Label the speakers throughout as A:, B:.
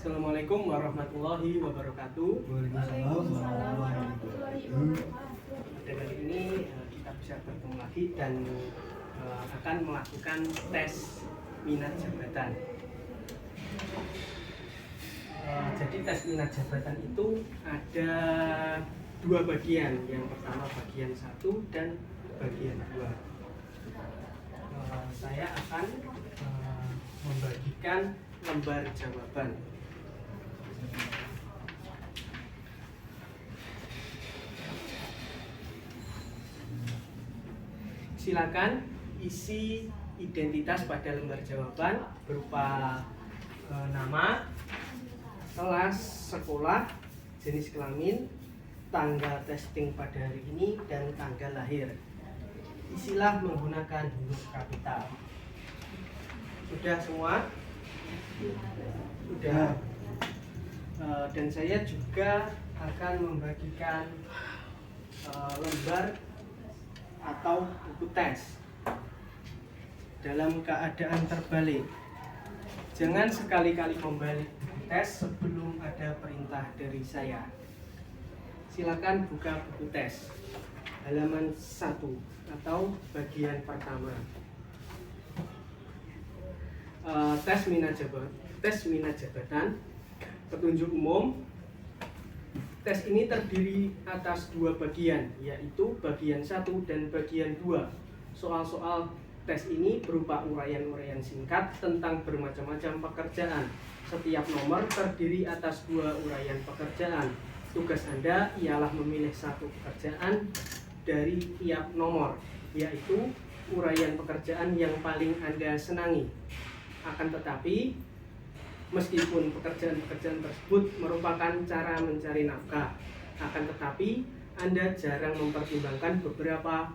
A: Assalamualaikum warahmatullahi wabarakatuh.
B: Waalaikumsalam warahmatullahi wabarakatuh.
A: Pada kali ini kita bisa bertemu lagi dan akan melakukan tes minat jabatan. Jadi tes minat jabatan itu ada dua bagian. Yang pertama bagian 1 dan bagian 2. Saya akan membagikan lembar jawaban. Silakan isi identitas pada lembar jawaban berupa nama, kelas, sekolah, jenis kelamin, tanggal testing pada hari ini, dan tanggal lahir. Isilah menggunakan huruf kapital. Sudah semua? Sudah. Dan saya juga akan membagikan lembar atau buku tes dalam keadaan terbalik. Jangan sekali-kali membalik buku tes sebelum ada perintah dari saya. Silakan buka buku tes halaman 1 atau bagian pertama. Tes minat jabatan, petunjuk umum. Tes ini terdiri atas dua bagian, yaitu bagian 1 dan bagian 2. Soal-soal tes ini berupa uraian-uraian singkat tentang bermacam-macam pekerjaan. Setiap nomor terdiri atas 2 uraian pekerjaan. Tugas Anda ialah memilih satu pekerjaan dari tiap nomor, yaitu uraian pekerjaan yang paling Anda senangi. Akan tetapi, meskipun pekerjaan-pekerjaan tersebut merupakan cara mencari nafkah, akan tetapi Anda jarang mempertimbangkan beberapa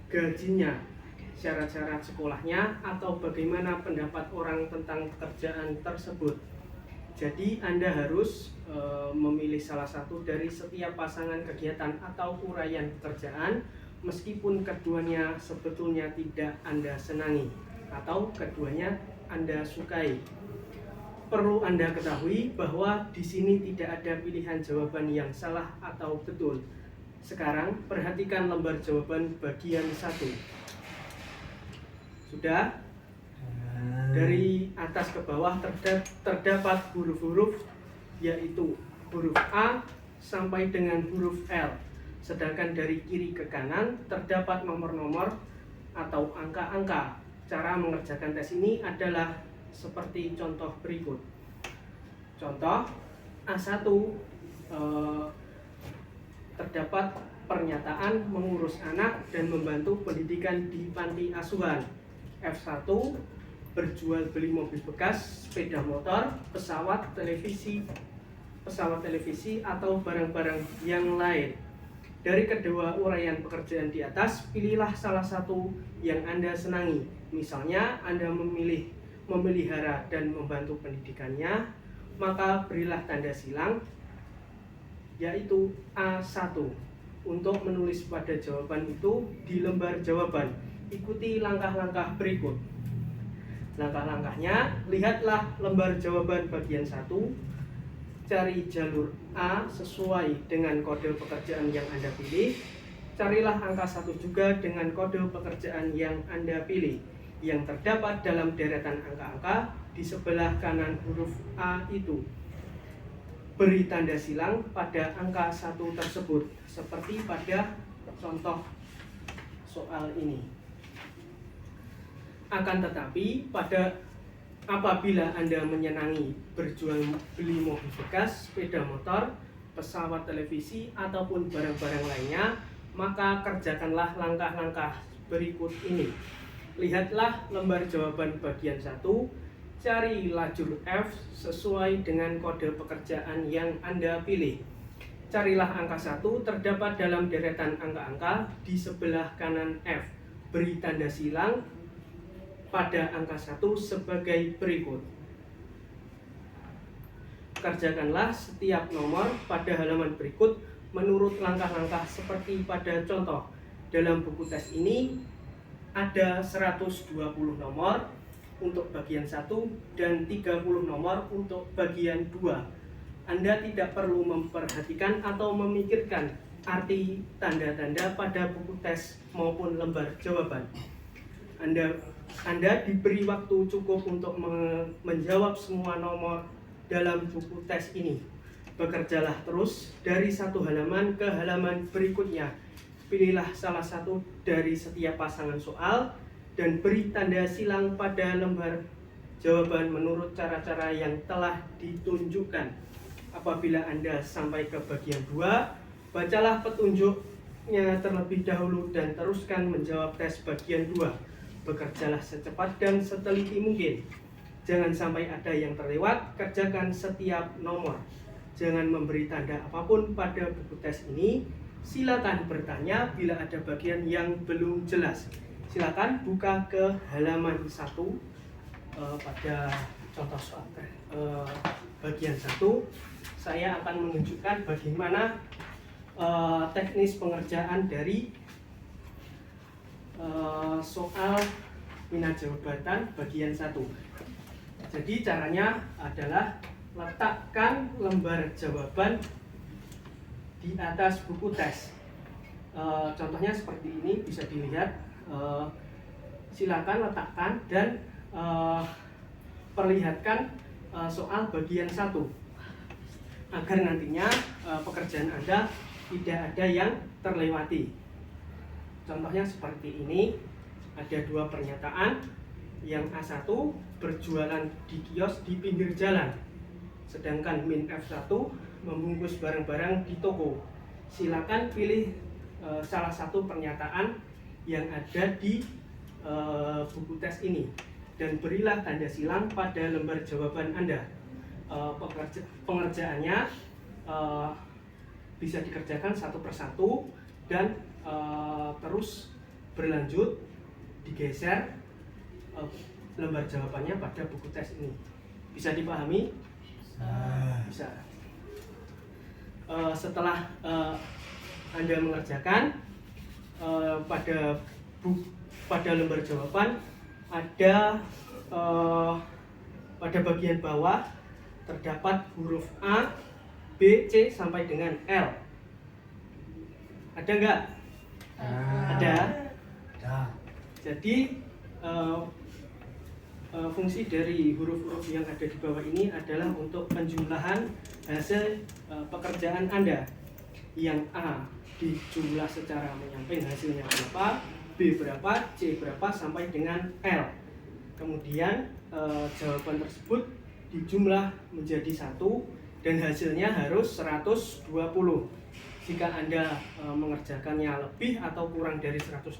A: gajinya, syarat-syarat sekolahnya, atau bagaimana pendapat orang tentang pekerjaan tersebut. Jadi Anda harus memilih salah satu dari setiap pasangan kegiatan atau uraian pekerjaan, meskipun keduanya sebetulnya tidak Anda senangi atau keduanya Anda sukai. Perlu Anda ketahui bahwa di sini tidak ada pilihan jawaban yang salah atau betul. Sekarang perhatikan lembar jawaban bagian 1. Sudah? Dari atas ke bawah terdapat huruf-huruf, yaitu huruf A sampai dengan huruf L. Sedangkan dari kiri ke kanan terdapat nomor-nomor atau angka-angka. Cara mengerjakan tes ini adalah seperti contoh berikut. Contoh A1, terdapat pernyataan mengurus anak dan membantu pendidikan di panti asuhan. F1, berjual beli mobil bekas, sepeda motor, pesawat televisi atau barang-barang yang lain. Dari kedua uraian pekerjaan di atas, pilihlah salah satu yang Anda senangi. Misalnya, Anda memelihara dan membantu pendidikannya, maka berilah tanda silang, yaitu A1. Untuk menulis pada jawaban itu di lembar jawaban, ikuti langkah-langkah berikut. Langkah-langkahnya, lihatlah lembar jawaban bagian 1. Cari jalur A sesuai dengan kode pekerjaan yang Anda pilih. Carilah angka 1 juga dengan kode pekerjaan yang Anda pilih, yang terdapat dalam deretan angka-angka di sebelah kanan huruf A itu. Beri tanda silang pada angka 1 tersebut, seperti pada contoh soal ini. Akan tetapi, apabila Anda menyenangi berjual beli mobil bekas, sepeda motor, pesawat televisi, ataupun barang-barang lainnya, maka kerjakanlah langkah-langkah berikut ini. Lihatlah lembar jawaban bagian 1, cari lajur F sesuai dengan kode pekerjaan yang Anda pilih. Carilah angka 1 terdapat dalam deretan angka-angka di sebelah kanan F. Beri tanda silang pada angka 1 sebagai berikut. Kerjakanlah setiap nomor pada halaman berikut menurut langkah-langkah seperti pada contoh. Dalam buku tes ini ada 120 nomor untuk bagian 1 dan 30 nomor untuk bagian 2. Anda tidak perlu memperhatikan atau memikirkan arti tanda-tanda pada buku tes maupun lembar jawaban. Anda diberi waktu cukup untuk menjawab semua nomor dalam buku tes ini. Bekerjalah terus dari satu halaman ke halaman berikutnya. Pilihlah salah satu dari setiap pasangan soal dan beri tanda silang pada lembar jawaban menurut cara-cara yang telah ditunjukkan. Apabila Anda sampai ke bagian 2, bacalah petunjuknya terlebih dahulu dan teruskan menjawab tes bagian 2. Bekerjalah secepat dan seteliti mungkin. Jangan sampai ada yang terlewat, kerjakan setiap nomor. Jangan memberi tanda apapun pada buku tes ini. Silakan bertanya bila ada bagian yang belum jelas. Silakan buka ke halaman 1 pada contoh soal bagian 1. Saya akan menunjukkan bagaimana teknis pengerjaan dari soal minat jabatan bagian 1. Jadi caranya adalah letakkan lembar jawaban di atas buku tes. Contohnya seperti ini, bisa dilihat. Silakan letakkan dan perlihatkan soal bagian 1 agar nantinya pekerjaan Anda tidak ada yang terlewati. Contohnya seperti ini, ada 2 pernyataan. Yang A1, berjualan di kios di pinggir jalan, sedangkan min F1 membungkus barang-barang di toko. Silakan pilih salah satu pernyataan yang ada di buku tes ini dan berilah tanda silang pada lembar jawaban Anda. Pengerjaannya bisa dikerjakan satu persatu dan terus berlanjut, digeser lembar jawabannya pada buku tes ini. Bisa dipahami? Bisa. Setelah Anda mengerjakan, pada lembar jawaban ada pada bagian bawah terdapat huruf A, B, C sampai dengan L. Ada nggak? Ada. Jadi fungsi dari huruf-huruf yang ada di bawah ini adalah untuk penjumlahan hasil pekerjaan Anda. Yang A dijumlah secara menyamping hasilnya berapa, B berapa, C berapa sampai dengan L. Kemudian jawaban tersebut dijumlah menjadi 1 dan hasilnya harus 120. Jika Anda mengerjakannya lebih atau kurang dari 120,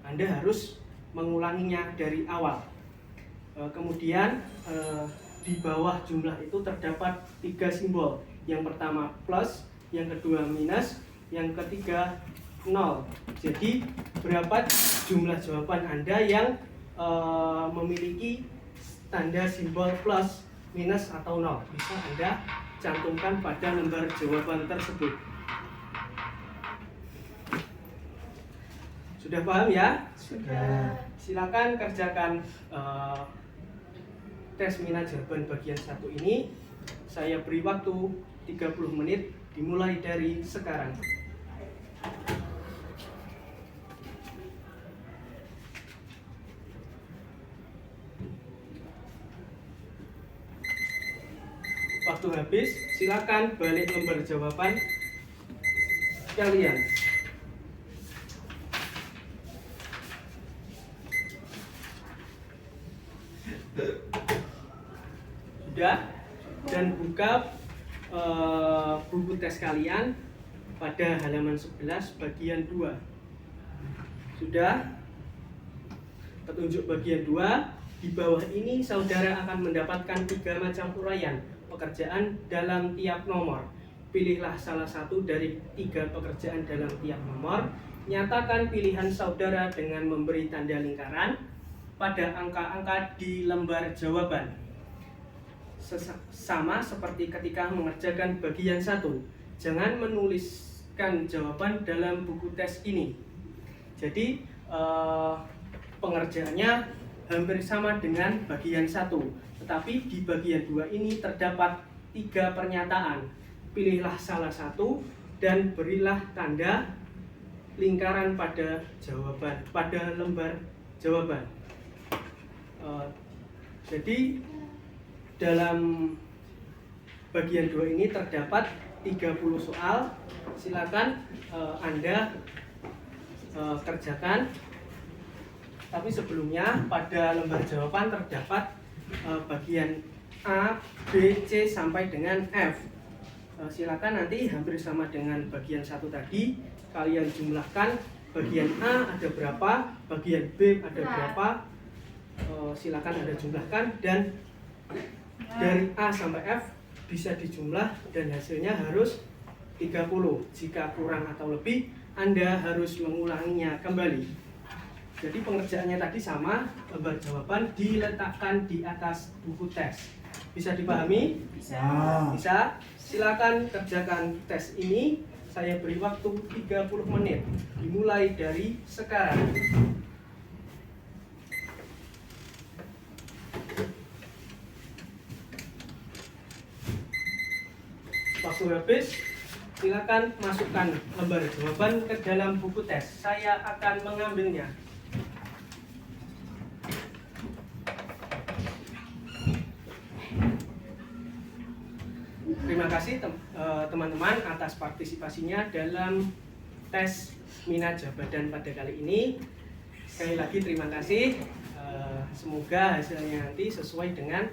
A: Anda harus mengulanginya dari awal. Kemudian di bawah jumlah itu terdapat 3 simbol. Yang pertama plus, yang kedua minus, yang ketiga 0. Jadi berapa jumlah jawaban Anda yang memiliki tanda simbol plus, minus, atau 0? Bisa Anda cantumkan pada lembar jawaban tersebut. Sudah paham ya?
B: Sudah.
A: Silakan kerjakan tes minat jawaban bagian 1 ini. Saya beri waktu 30 menit dimulai dari sekarang. Waktu habis, silakan balik lembar jawaban kalian. Sudah? Dan buka buku tes kalian pada halaman 11 bagian 2. Sudah? Petunjuk bagian 2. Di bawah ini saudara akan mendapatkan 3 macam uraian pekerjaan dalam tiap nomor. Pilihlah salah satu dari 3 pekerjaan dalam tiap nomor. Nyatakan pilihan saudara dengan memberi tanda lingkaran pada angka-angka di lembar jawaban. Sama seperti ketika mengerjakan bagian 1. Jangan menuliskan jawaban dalam buku tes ini. Jadi pengerjaannya hampir sama dengan bagian 1. Tetapi di bagian 2 ini terdapat 3 pernyataan. Pilihlah salah satu dan berilah tanda lingkaran pada jawaban, pada lembar jawaban. Jadi dalam bagian 2 ini terdapat 30 soal. Silakan Anda kerjakan. Tapi sebelumnya pada lembar jawaban terdapat bagian A, B, C sampai dengan F. Silakan nanti hampir sama dengan bagian 1 tadi, kalian jumlahkan bagian A ada berapa, bagian B ada berapa. Silakan Anda jumlahkan dan dari A sampai F bisa dijumlah dan hasilnya harus 30. Jika kurang atau lebih, Anda harus mengulanginya kembali. Jadi pengerjaannya tadi sama, lembar jawaban diletakkan di atas buku tes. Bisa dipahami?
B: Bisa.
A: Bisa. Silakan kerjakan tes ini. Saya beri waktu 30 menit. Dimulai dari sekarang. Waktu habis. Silakan masukkan lembar jawaban ke dalam buku tes. Saya akan mengambilnya. Terima kasih teman-teman atas partisipasinya dalam tes minat jabatan pada kali ini. Sekali lagi terima kasih. Semoga hasilnya nanti sesuai dengan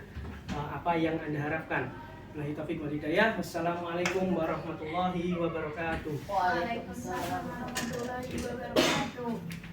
A: apa yang Anda harapkan. Wabillahi taufiq wal hidayah. Wassalamualaikum warahmatullahi wabarakatuh.
B: Waalaikumsalam warahmatullahi wabarakatuh.